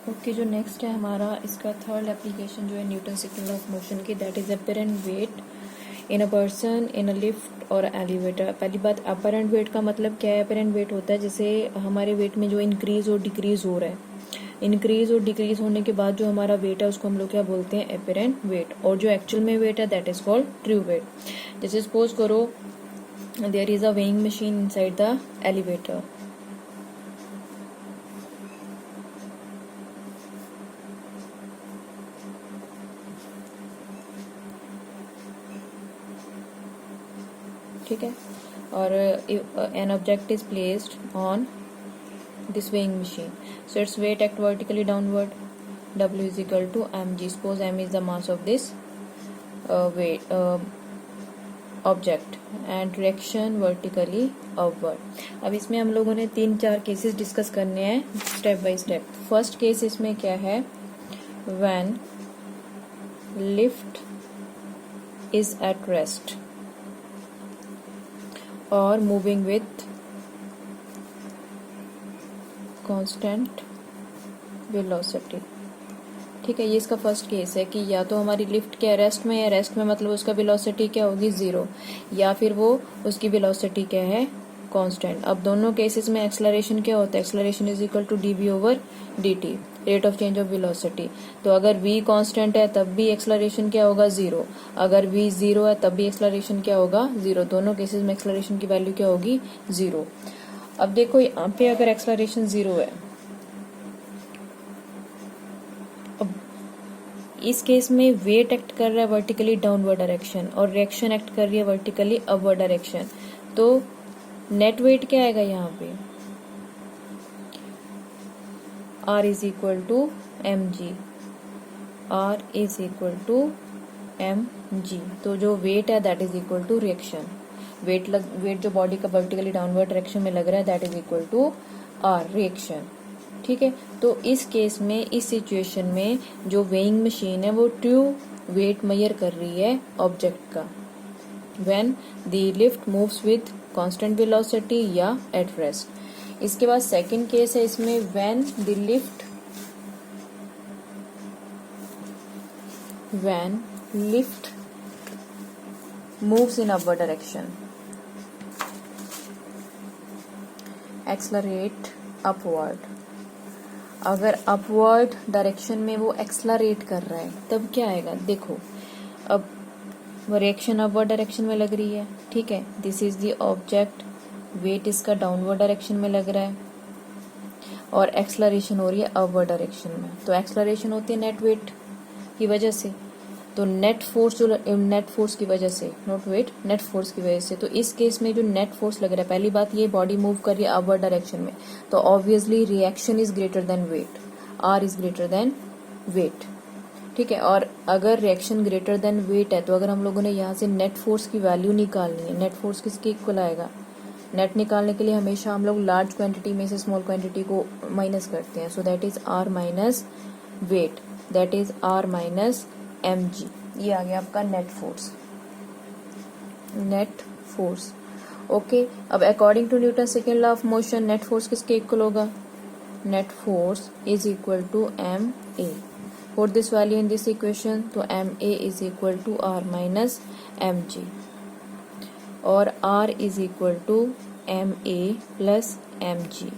Okay, जो next है हमारा इसका थर्ड एप्लीकेशन जो है Newton second law of motion की, that is apparent weight in a person in a lift और एलिवेटर। पहली बात, अपरेंट वेट का मतलब क्या है? अपरेंट वेट होता है जैसे हमारे वेट में जो इंक्रीज और डिक्रीज हो रहा है, इंक्रीज और डिक्रीज होने के बाद जो हमारा वेट है उसको हम लोग क्या बोलते हैं? Apparent weight. और जो एक्चुअल में वेट है that is called true weight. जैसे सपोज करो there is a weighing machine inside the elevator. ठीक है, और an object is placed on this weighing machine, so its weight act vertically downward, W is equal to mg. Suppose m is the mass of this weight object and reaction vertically upward. अब इसमें हम लोगों ने 3-4 cases discuss करने हैं step by step. First case इसमें क्या है? When lift is at rest और मूविंग विथ कांस्टेंट वेलोसिटी। ठीक है, ये इसका फर्स्ट केस है कि या तो हमारी लिफ्ट क्या रेस्ट में है, रेस्ट में मतलब उसका वेलोसिटी क्या होगी? 0, या फिर वो उसकी वेलोसिटी क्या है? कांस्टेंट। अब दोनों केसेस में एक्सेलरेशन क्या होता है? Acceleration is equal to dv over dt, rate of change of velocity. तो अगर v कांस्टेंट है तब भी एक्सेलरेशन क्या होगा? 0। अगर v 0 है तब भी एक्सेलरेशन क्या होगा? 0। दोनों केसेस में एक्सेलरेशन की वैल्यू क्या होगी? 0। अब देखो यहाँ पे अगर एक्सेलरेशन 0 है, अब इस केस में वेट एक्ट कर रहा है वर्टिकली डाउनवर्ड डायरेक्शन और रिएक्शन एक्ट कर रही है वर्टिकली अपवर्ड डायरेक्शन, तो नेट वेट क्या आएगा यहाँ पे? R is equal to mg, R is equal to mg। तो जो वेट है that is equal to reaction. Weight जो बॉडी का वर्टिकली डाउनवर्ड डायरेक्शन में लग रहा है that is equal to R, reaction. ठीक है, तो इस केस में, इस सिचुएशन में जो वेइंग मशीन है वो ट्रू वेट मेजर कर रही है ऑब्जेक्ट का when the lift moves with constant velocity या एट रेस्ट। इसके बाद सेकंड केस है इसमें when lift moves in upward direction, accelerate upward. अगर अपवर्ड डायरेक्शन में वो एक्सलरेट कर रहा है तब क्या आएगा? देखो, अब रिएक्शन अपवर्ड डायरेक्शन में लग रही है। ठीक है, this is the object, weight इसका डाउनवर्ड डायरेक्शन में लग रहा है और एक्सलरेशन हो रही है अपवर्ड डायरेक्शन में। तो एक्सलरेशन होती है नेट वेट की वजह से, तो नेट फोर्स की वजह से, नॉट वेट, नेट फोर्स की वजह से। तो इस केस में जो नेट फोर्स लग रहा है, पहली बात ये बॉडी मूव कर रही है अपवर्ड डायरेक्शन में, तो obviously reaction is greater than weight, R is greater than weight. ठीक है, और अगर रिएक्शन ग्रेटर देन वेट है तो अगर हम लोगों ने यहाँ से नेट फोर्स की वैल्यू निकालनी है, नेट फोर्स किसके इक्वल आएगा? नेट निकालने के लिए हमेशा हम लोग लार्ज क्वांटिटी में से स्मॉल क्वांटिटी को माइनस करते हैं, so that is R minus weight, that is R minus mg। ये आ गया आपका नेट फोर्स। ओके, अब according to Newton second law of motion net force किसके इक्वल होगा? Net force is equal to ma। Put this value in this equation, तो ma is equal to r minus mg और r is equal to ma plus mg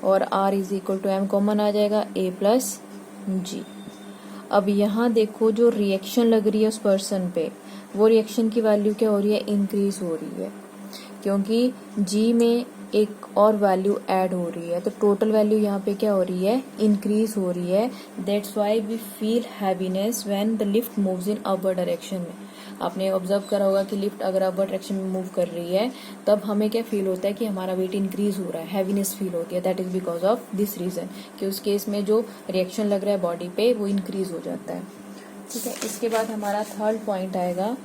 और r is equal to m common आ जाएगा a plus g। अब यहाँ देखो जो reaction लग रही है उस पर्सन पे, वो रिएक्शन की वैल्यू क्या हो रही है? इंक्रीज हो रही है, क्योंकि जी में एक और वैल्यू ऐड हो रही है, तो टोटल वैल्यू यहाँ पे क्या हो रही है? इंक्रीज हो रही है। That's why we feel heaviness when the lift moves in upward direction में। आपने ऑब्जर्व करा होगा कि लिफ्ट अगर अपवर्ड डायरेक्शन में मूव कर रही है तब हमें क्या फील होता है? कि हमारा वेट इंक्रीज हो रहा है, हैवीनेस फील होती है। That is because of this reason कि उस केस में जो रिएक्शन लग रहा है बॉडी पे वो इंक्रीज हो जाता है। ठीक है, इसके बाद हमारा थर्ड पॉइंट आएगा,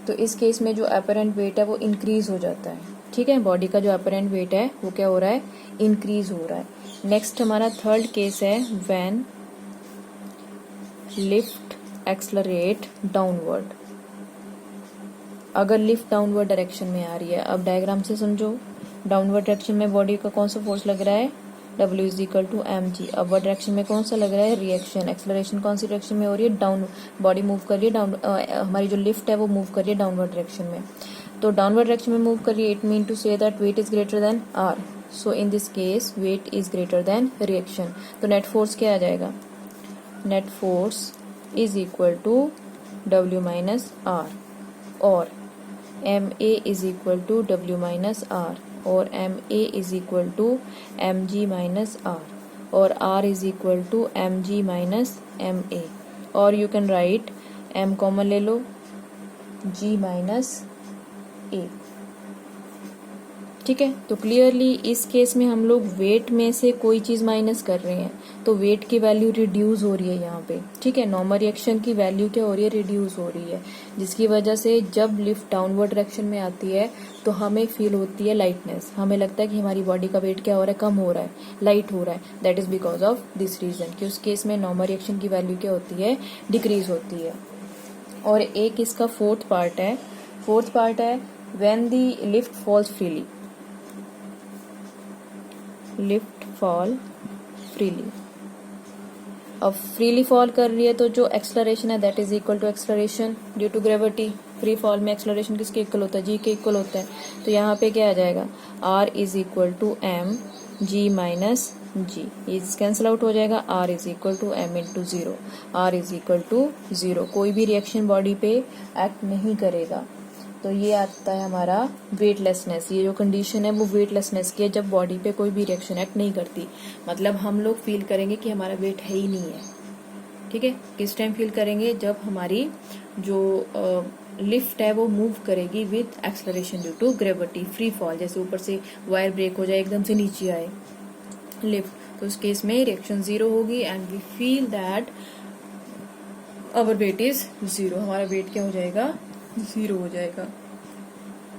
तो इस केस में जो अपरेंट वेट है वो इंक्रीज हो जाता है। ठीक है, बॉडी का जो अपरेंट वेट है वो क्या हो रहा है? इंक्रीज हो रहा है। नेक्स्ट हमारा थर्ड केस है व्हेन लिफ्ट एक्सलरेट डाउनवर्ड। अगर लिफ्ट डाउनवर्ड डायरेक्शन में आ रही है, अब डायग्राम से समझो, डाउनवर्ड डायरेक्शन में बॉडी का कौन सा फोर्स लग रहा है? W is equal to mg। Upward direction में कौन सा लग रहा है, रिएक्शन। एक्सेलरेशन कौन सी डायरेक्शन में हो रही है, डाउन। बॉडी मूव कर रही है डाउन, हमारी जो लिफ्ट है वो मूव कर रही है डाउनवर्ड डायरेक्शन में। तो डाउनवर्ड डायरेक्शन में मूव कर रही है, it mean to say that weight is greater than R. So in this case weight is greater than reaction. तो नेट फोर्स क्या आ जाएगा, net force is equal to W minus R, और MA is equal to W minus R, और MA is equal to mg minus R, और R is equal to mg minus MA। और you can write M common ले लो, G minus A। ठीक है, तो clearly इस केस में हम लोग वेट में से कोई चीज माइनस कर रहे हैं, तो वेट की वैल्यू रिड्यूस हो रही है यहाँ पे। ठीक है, नॉर्मल रिएक्शन की वैल्यू क्या हो रही है, रिड्यूस हो रही है, जिसकी वजह से जब लिफ्ट डाउनवर्ड डायरेक्शन में आती है तो हमें फील होती है लाइटनेस। हमें लगता है कि हमारी बॉडी का वेट क्या हो रहा है, कम हो रहा है, लाइट हो रहा है। That is because of this reason कि उस केस में नॉर्मल रिएक्शन की वैल्यू क्या होती है, डिक्रीज होती है। और एक इसका फोर्थ पार्ट है when the lift falls freely, lift fall freely. अब फ्रीली फॉल कर रही है तो जो एक्सलरेशन है that is equal to acceleration due to gravity. Free fall में एक्सलरेशन किसके इक्वल होता है, जी के इक्वल होता है। तो यहाँ पे क्या आ जाएगा, R is equal to M G minus G, ये कैंसिल आउट हो जाएगा। R is equal to M into 0, R is equal to 0। कोई भी रिएक्शन बॉडी पे एक्ट नहीं करेगा। तो ये आता है हमारा वेटलेसनेस। ये जो कंडीशन है वो वेटलेसनेस की है, जब बॉडी पे कोई भी रिएक्शन एक्ट नहीं करती। मतलब हम लोग फील करेंगे कि हमारा वेट है ही नहीं है। ठीक है, किस टाइम फील करेंगे, जब हमारी जो लिफ्ट है वो मूव करेगी with acceleration due to gravity. Free fall, जैसे ऊपर से वायर ब्रेक हो जाए, एकदम से नीचे आए लिफ्ट, तो उस केस में रिएक्शन 0 होगी and we feel that our weight is 0। हमारा वेट क्या हो जाएगा, 0 हो जाएगा।